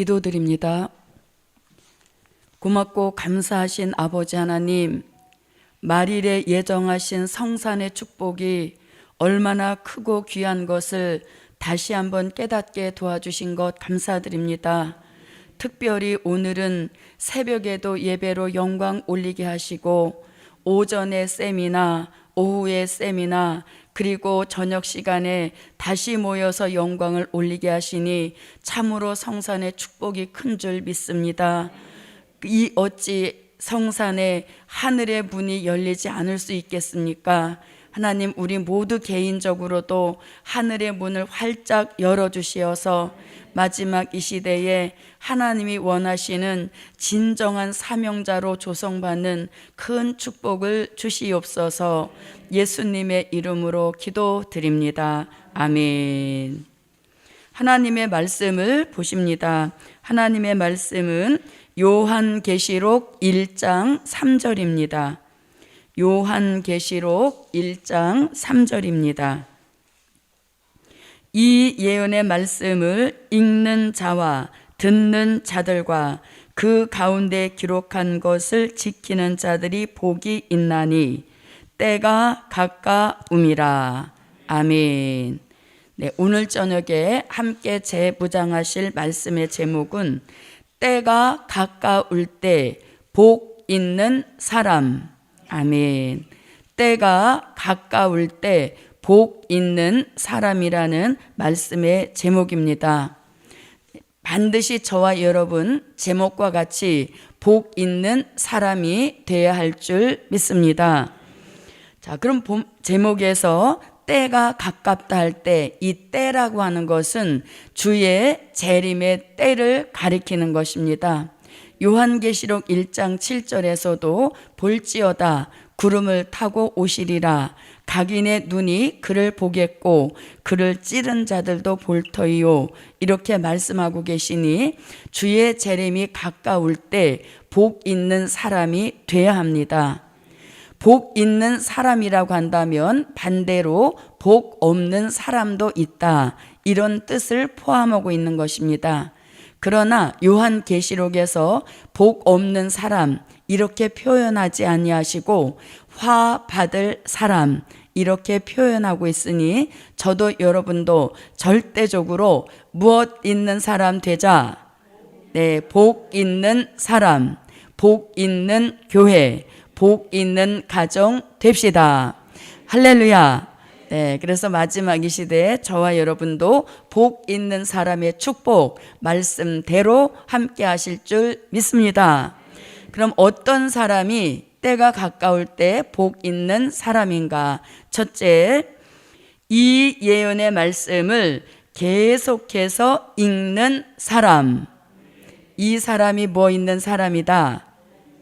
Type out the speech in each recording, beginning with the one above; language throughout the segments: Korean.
기도드립니다. 고맙고 감사하신 아버지 하나님, 말일에 예정하신 성산의 축복이 얼마나 크고 귀한 것을 다시 한번 깨닫게 도와주신 것 감사드립니다. 특별히 오늘은 새벽에도 예배로 영광 올리게 하시고 오전에 세미나 오후에 세미나 그리고 저녁 시간에 다시 모여서 영광을 올리게 하시니 참으로 성산의 축복이 큰 줄 믿습니다. 이 어찌 성산에 하늘의 문이 열리지 않을 수 있겠습니까? 하나님, 우리 모두 개인적으로도 하늘의 문을 활짝 열어주시어서 마지막 이 시대에 하나님이 원하시는 진정한 사명자로 조성받는 큰 축복을 주시옵소서. 예수님의 이름으로 기도드립니다. 아멘. 하나님의 말씀을 보십니다. 하나님의 말씀은 요한계시록 1장 3절입니다. 요한계시록 1장 3절입니다. 이 예언의 말씀을 읽는 자와 듣는 자들과 그 가운데 기록한 것을 지키는 자들이 복이 있나니 때가 가까움이라. 아멘. 네, 오늘 저녁에 함께 재무장하실 말씀의 제목은 때가 가까울 때 복 있는 사람. 아멘. 때가 가까울 때 복 있는 사람이라는 말씀의 제목입니다. 반드시 저와 여러분 제목과 같이 복 있는 사람이 되어야 할 줄 믿습니다. 자, 그럼 제목에서 때가 가깝다 할 때, 이 때라고 하는 것은 주의 재림의 때를 가리키는 것입니다. 요한계시록 1장 7절에서도 볼지어다 구름을 타고 오시리라. 각인의 눈이 그를 보겠고 그를 찌른 자들도 볼 터이요. 이렇게 말씀하고 계시니 주의 재림이 가까울 때 복 있는 사람이 돼야 합니다. 복 있는 사람이라고 한다면 반대로 복 없는 사람도 있다. 이런 뜻을 포함하고 있는 것입니다. 그러나 요한계시록에서 복 없는 사람 이렇게 표현하지 아니하시고 화 받을 사람 이렇게 표현하고 있으니 저도 여러분도 절대적으로 무엇 있는 사람 되자. 네, 복 있는 사람, 복 있는 교회, 복 있는 가정 됩시다. 할렐루야. 네, 그래서 마지막 이 시대에 저와 여러분도 복 있는 사람의 축복 말씀대로 함께 하실 줄 믿습니다. 그럼 어떤 사람이 때가 가까울 때 복 있는 사람인가? 첫째, 이 예언의 말씀을 계속해서 읽는 사람. 이 사람이 뭐 있는 사람이다?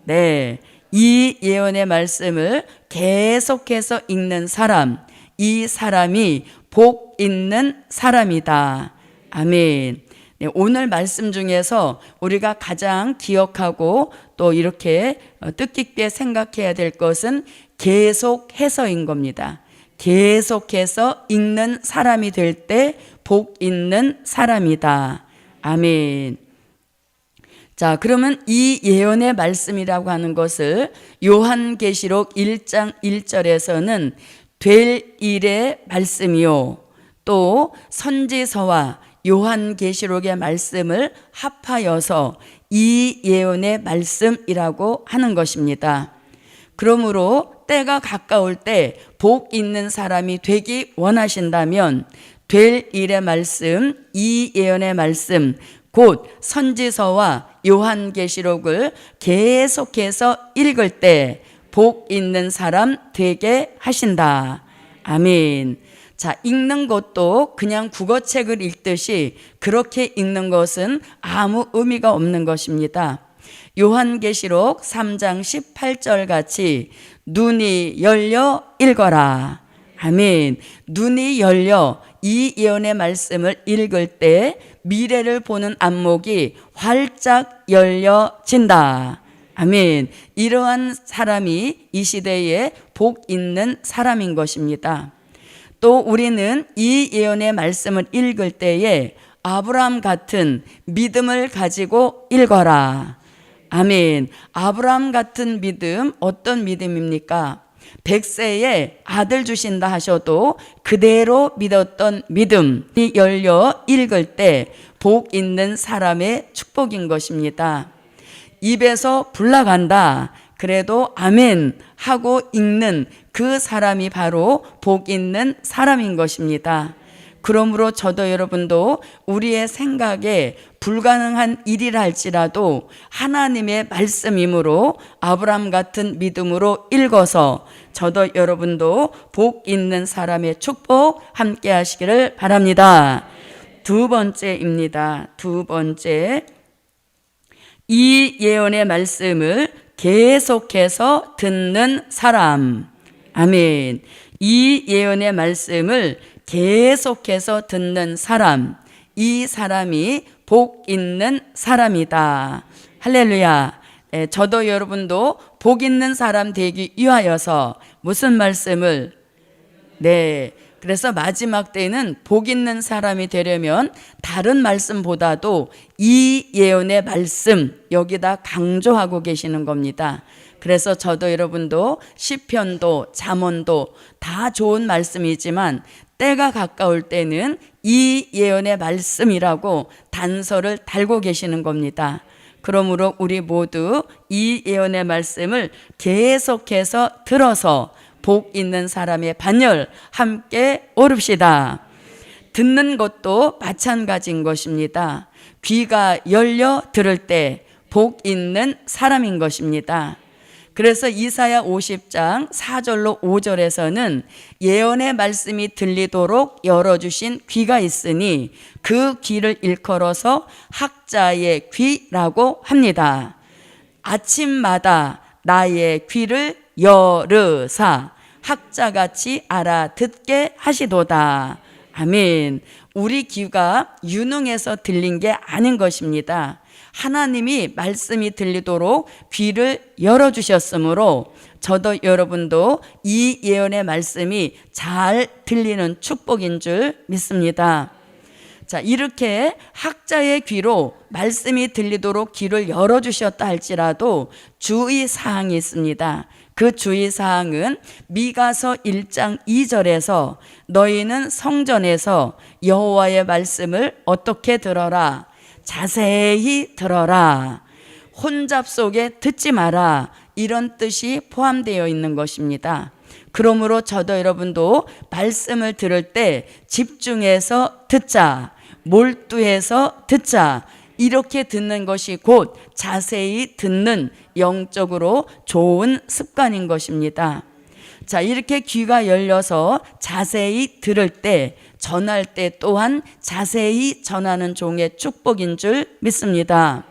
네, 이 예언의 말씀을 계속해서 읽는 사람. 이 사람이 복 있는 사람이다. 아멘. 네, 오늘 말씀 중에서 우리가 가장 기억하고 또 이렇게 뜻깊게 생각해야 될 것은 계속해서인 겁니다. 계속해서 읽는 사람이 될 때 복 있는 사람이다. 아멘. 자, 그러면 이 예언의 말씀이라고 하는 것을 요한계시록 1장 1절에서는 될 일의 말씀이요, 또 선지서와 요한계시록의 말씀을 합하여서 이 예언의 말씀이라고 하는 것입니다. 그러므로 때가 가까울 때 복 있는 사람이 되기 원하신다면 될 일의 말씀, 이 예언의 말씀, 곧 선지서와 요한계시록을 계속해서 읽을 때 복 있는 사람 되게 하신다. 아멘. 자, 읽는 것도 그냥 국어책을 읽듯이 그렇게 읽는 것은 아무 의미가 없는 것입니다. 요한계시록 3장 18절 같이 눈이 열려 읽어라. 아멘. 눈이 열려 이 예언의 말씀을 읽을 때 미래를 보는 안목이 활짝 열려진다. 아멘. 이러한 사람이 이 시대에 복 있는 사람인 것입니다. 또 우리는 이 예언의 말씀을 읽을 때에 아브라함 같은 믿음을 가지고 읽어라. 아멘. 아브라함 같은 믿음, 어떤 믿음입니까? 100세에 아들 주신다 하셔도 그대로 믿었던 믿음이 열려 읽을 때 복 있는 사람의 축복인 것입니다. 입에서 불나간다. 그래도 아멘 하고 읽는 그 사람이 바로 복 있는 사람인 것입니다. 그러므로 저도 여러분도 우리의 생각에 불가능한 일이라 할지라도 하나님의 말씀이므로 아브라함 같은 믿음으로 읽어서 저도 여러분도 복 있는 사람의 축복 함께 하시기를 바랍니다. 두 번째입니다. 두 번째, 이 예언의 말씀을 계속해서 듣는 사람. 아멘. 이 예언의 말씀을 계속해서 듣는 사람, 이 사람이 복 있는 사람이다. 할렐루야. 저도 여러분도 복 있는 사람 되기 위하여서 무슨 말씀을? 그래서 마지막 때에는 복 있는 사람이 되려면 다른 말씀보다도 이 예언의 말씀 여기다 강조하고 계시는 겁니다. 그래서 저도 여러분도 시편도 잠언도 다 좋은 말씀이지만 때가 가까울 때는 이 예언의 말씀이라고 단서를 달고 계시는 겁니다. 그러므로 우리 모두 이 예언의 말씀을 계속해서 들어서 복 있는 사람의 반열 함께 오릅시다. 듣는 것도 마찬가지인 것입니다. 귀가 열려 들을 때 복 있는 사람인 것입니다. 그래서 이사야 50장 4절로 5절에서는 예언의 말씀이 들리도록 열어주신 귀가 있으니 그 귀를 일컬어서 학자의 귀라고 합니다. 아침마다 나의 귀를 열으사 학자같이 알아듣게 하시도다. 아멘. 우리 귀가 유능해서 들린 게 아닌 것입니다. 하나님이 말씀이 들리도록 귀를 열어주셨으므로 저도 여러분도 이 예언의 말씀이 잘 들리는 축복인 줄 믿습니다. 자, 이렇게 학자의 귀로 말씀이 들리도록 귀를 열어주셨다 할지라도 주의사항이 있습니다. 그 주의사항은 미가서 1장 2절에서 너희는 성전에서 여호와의 말씀을 어떻게 들어라? 자세히 들어라. 혼잡 속에 듣지 마라. 이런 뜻이 포함되어 있는 것입니다. 그러므로 저도 여러분도 말씀을 들을 때 집중해서 듣자, 몰두해서 듣자, 이렇게 듣는 것이 곧 자세히 듣는 영적으로 좋은 습관인 것입니다. 자, 이렇게 귀가 열려서 자세히 들을 때, 전할 때 또한 자세히 전하는 종의 축복인 줄 믿습니다.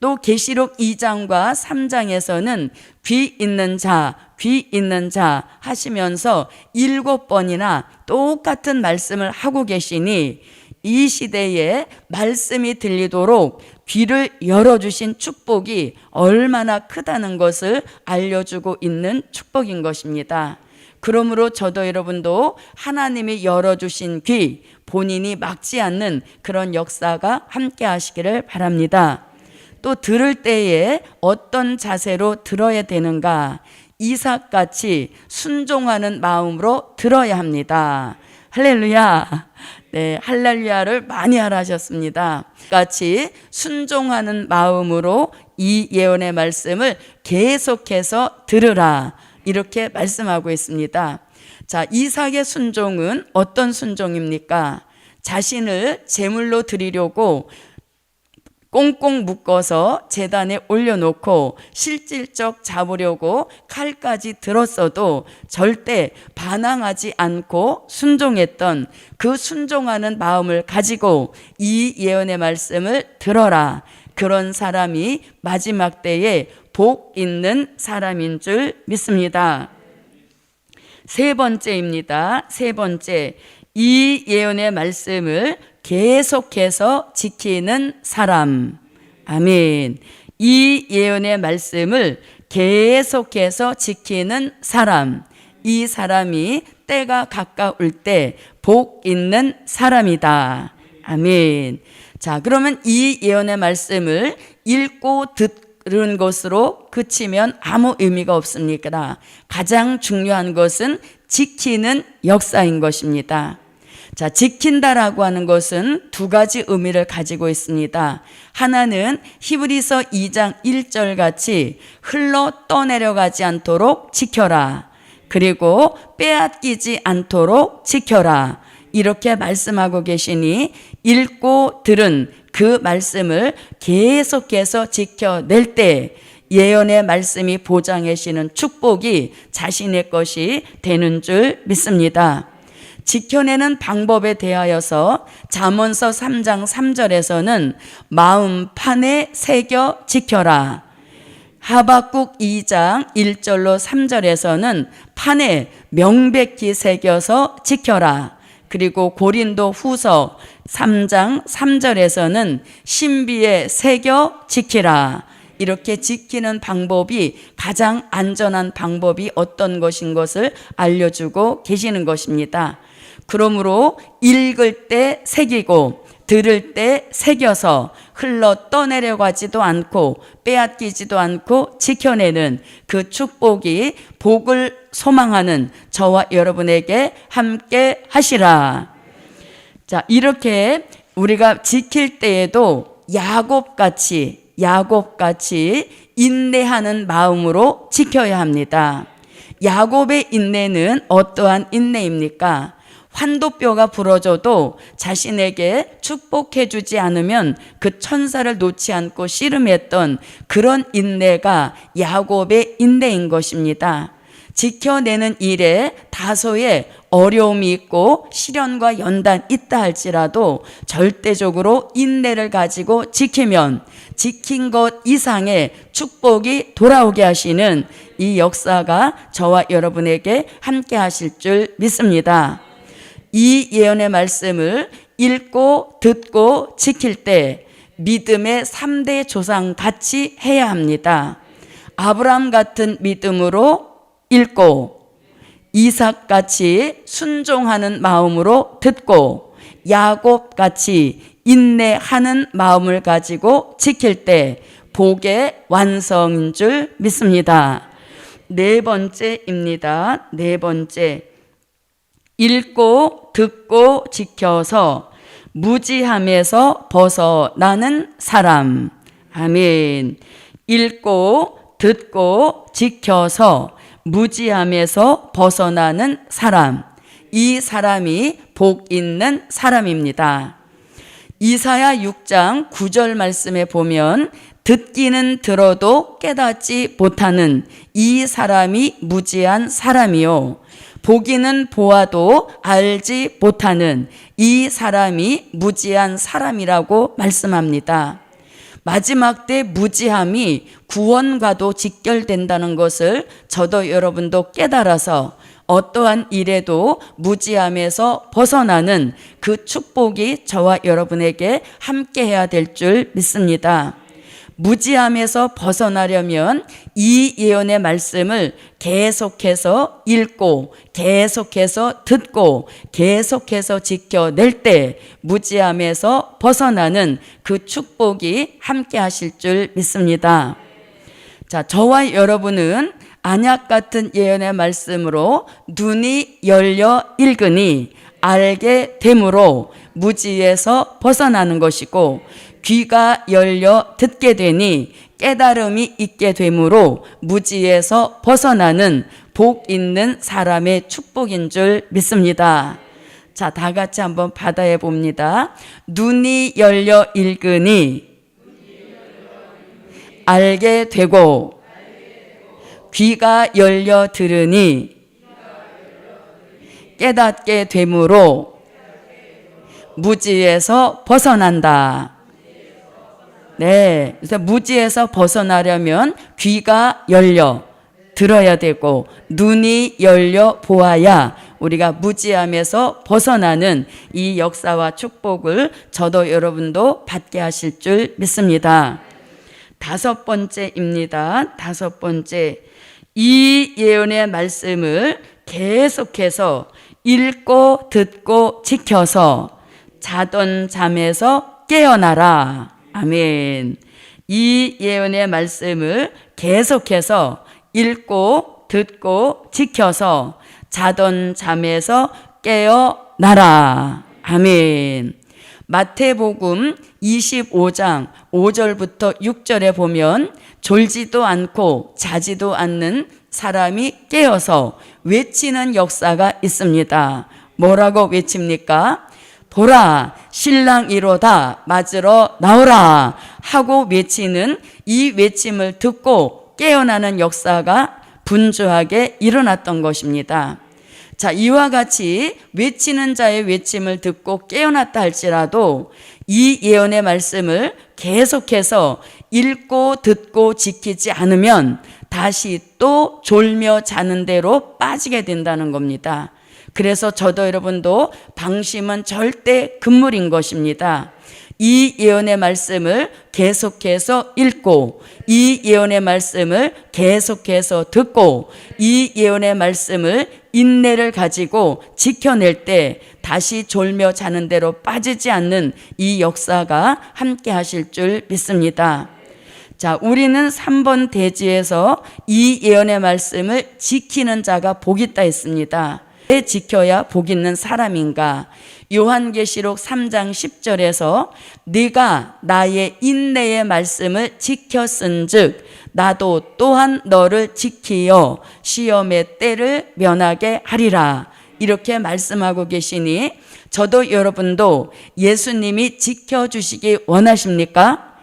또 계시록 2장과 3장에서는 귀 있는 자 하시면서 7번이나 똑같은 말씀을 하고 계시니 이 시대에 말씀이 들리도록 귀를 열어주신 축복이 얼마나 크다는 것을 알려주고 있는 축복인 것입니다. 그러므로 저도 여러분도 하나님이 열어주신 귀, 본인이 막지 않는 그런 역사가 함께 하시기를 바랍니다. 또 들을 때에 어떤 자세로 들어야 되는가? 이삭같이 순종하는 마음으로 들어야 합니다. 할렐루야. 네, 할렐루야를 많이 하라 하셨습니다. 같이 순종하는 마음으로 이 예언의 말씀을 계속해서 들으라. 이렇게 말씀하고 있습니다. 자, 이삭의 순종은 어떤 순종입니까? 자신을 제물로 드리려고 꽁꽁 묶어서 제단에 올려놓고 실질적 잡으려고 칼까지 들었어도 절대 반항하지 않고 순종했던 그 순종하는 마음을 가지고 이 예언의 말씀을 들어라. 그런 사람이 마지막 때에 복 있는 사람인 줄 믿습니다. 세 번째입니다. 세 번째, 이 예언의 말씀을 계속해서 지키는 사람. 아멘. 이 예언의 말씀을 계속해서 지키는 사람. 이 사람이 때가 가까울 때 복 있는 사람이다. 아멘. 자, 그러면 이 예언의 말씀을 읽고 들은 것으로 그치면 아무 의미가 없습니다. 가장 중요한 것은 지키는 역사인 것입니다. 자, 지킨다라고 하는 것은 두 가지 의미를 가지고 있습니다. 하나는 히브리서 2장 1절 같이 흘러 떠내려가지 않도록 지켜라. 그리고 빼앗기지 않도록 지켜라. 이렇게 말씀하고 계시니 읽고 들은 그 말씀을 계속해서 지켜낼 때 예언의 말씀이 보장해 주시는 축복이 자신의 것이 되는 줄 믿습니다. 지켜내는 방법에 대하여서 잠언서 3장 3절에서는 마음판에 새겨 지켜라. 하박국 2장 1절로 3절에서는 판에 명백히 새겨서 지켜라. 그리고 고린도 후서 3장 3절에서는 신비에 새겨 지키라. 이렇게 지키는 방법이 가장 안전한 방법이 어떤 것인 것을 알려주고 계시는 것입니다. 그러므로 읽을 때 새기고 들을 때 새겨서 흘러 떠내려가지도 않고 빼앗기지도 않고 지켜내는 그 축복이 복을 소망하는 저와 여러분에게 함께 하시라. 자, 이렇게 우리가 지킬 때에도 야곱같이 인내하는 마음으로 지켜야 합니다. 야곱의 인내는 어떠한 인내입니까? 환도뼈가 부러져도 자신에게 축복해 주지 않으면 그 천사를 놓지 않고 씨름했던 그런 인내가 야곱의 인내인 것입니다. 지켜내는 일에 다소의 어려움이 있고 시련과 연단 있다 할지라도 절대적으로 인내를 가지고 지키면 지킨 것 이상의 축복이 돌아오게 하시는 이 역사가 저와 여러분에게 함께 하실 줄 믿습니다. 이 예언의 말씀을 읽고 듣고 지킬 때 믿음의 3대 조상 같이 해야 합니다. 아브라함 같은 믿음으로 읽고 이삭같이 순종하는 마음으로 듣고 야곱같이 인내하는 마음을 가지고 지킬 때 복의 완성인 줄 믿습니다. 네 번째입니다. 네 번째. 읽고 듣고 지켜서 무지함에서 벗어나는 사람. 아멘. 읽고 듣고 지켜서 무지함에서 벗어나는 사람. 이 사람이 복 있는 사람입니다. 이사야 6장 9절 말씀에 보면 듣기는 들어도 깨닫지 못하는 이 사람이 무지한 사람이요. 보기는 보아도 알지 못하는 이 사람이 무지한 사람이라고 말씀합니다. 마지막 때 무지함이 구원과도 직결된다는 것을 저도 여러분도 깨달아서 어떠한 일에도 무지함에서 벗어나는 그 축복이 저와 여러분에게 함께 해야 될 줄 믿습니다. 무지함에서 벗어나려면 이 예언의 말씀을 계속해서 읽고 계속해서 듣고 계속해서 지켜낼 때 무지함에서 벗어나는 그 축복이 함께 하실 줄 믿습니다. 자, 저와 여러분은 안약 같은 예언의 말씀으로 눈이 열려 읽으니 알게 됨으로 무지에서 벗어나는 것이고 귀가 열려 듣게 되니 깨달음이 있게 되므로 무지에서 벗어나는 복 있는 사람의 축복인 줄 믿습니다. 자, 다 같이 한번 받아해 봅니다. 눈이 열려 읽으니 알게 되고 귀가 열려 들으니 깨닫게 되므로 무지에서 벗어난다. 네, 그래서 무지에서 벗어나려면 귀가 열려 들어야 되고 눈이 열려 보아야 우리가 무지함에서 벗어나는 이 역사와 축복을 저도 여러분도 받게 하실 줄 믿습니다. 다섯 번째입니다. 다섯 번째. 이 예언의 말씀을 계속해서 읽고 듣고 지켜서 자던 잠에서 깨어나라. 아멘. 이 예언의 말씀을 계속해서 읽고 듣고 지켜서 자던 잠에서 깨어나라. 아멘. 마태복음 25장 5절부터 6절에 보면 졸지도 않고 자지도 않는 사람이 깨어서 외치는 역사가 있습니다. 뭐라고 외칩니까? 보라, 신랑이로다, 맞으러 나오라 하고 외치는 이 외침을 듣고 깨어나는 역사가 분주하게 일어났던 것입니다. 자, 이와 같이 외치는 자의 외침을 듣고 깨어났다 할지라도 이 예언의 말씀을 계속해서 읽고 듣고 지키지 않으면 다시 또 졸며 자는 대로 빠지게 된다는 겁니다. 그래서 저도 여러분도 방심은 절대 금물인 것입니다. 이 예언의 말씀을 계속해서 읽고 이 예언의 말씀을 계속해서 듣고 이 예언의 말씀을 인내를 가지고 지켜낼 때 다시 졸며 자는 대로 빠지지 않는 이 역사가 함께 하실 줄 믿습니다. 자, 우리는 3번 대지에서 이 예언의 말씀을 지키는 자가 복 있다 했습니다. 왜 지켜야 복 있는 사람인가? 요한계시록 3장 10절에서 네가 나의 인내의 말씀을 지켰은즉 나도 또한 너를 지키어 시험의 때를 면하게 하리라. 이렇게 말씀하고 계시니 저도 여러분도 예수님이 지켜주시기 원하십니까?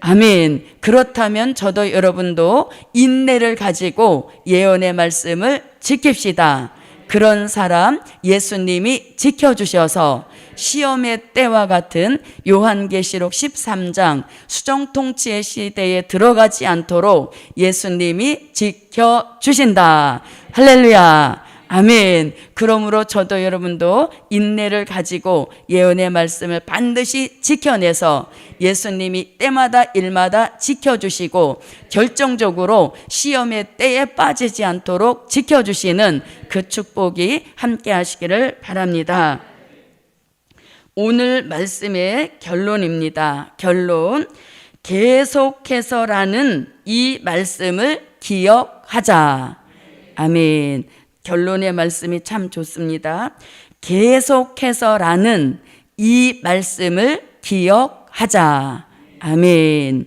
아멘. 그렇다면 저도 여러분도 인내를 가지고 예언의 말씀을 지킵시다. 그런 사람 예수님이 지켜주셔서 시험의 때와 같은 요한계시록 13장 수정통치의 시대에 들어가지 않도록 예수님이 지켜주신다. 할렐루야. 아멘. 그러므로 저도 여러분도 인내를 가지고 예언의 말씀을 반드시 지켜내서 예수님이 때마다 일마다 지켜주시고 결정적으로 시험의 때에 빠지지 않도록 지켜주시는 그 축복이 함께 하시기를 바랍니다. 오늘 말씀의 결론입니다. 결론. 계속해서라는 이 말씀을 기억하자. 아멘. 결론의 말씀이 참 좋습니다. 계속해서라는 이 말씀을 기억하자. 아멘.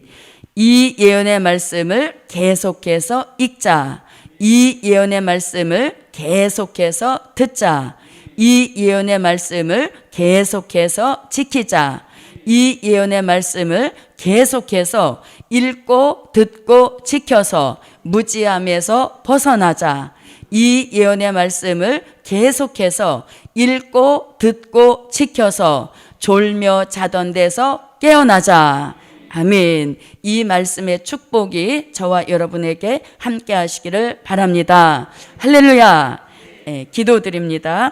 이 예언의 말씀을 계속해서 읽자. 이 예언의 말씀을 계속해서 듣자. 이 예언의 말씀을 계속해서 지키자. 이 예언의 말씀을 계속해서 읽고 듣고 지켜서 무지함에서 벗어나자. 이 예언의 말씀을 계속해서 읽고 듣고 지켜서 졸며 자던 데서 깨어나자. 아멘. 이 말씀의 축복이 저와 여러분에게 함께 하시기를 바랍니다. 할렐루야. 네, 기도드립니다.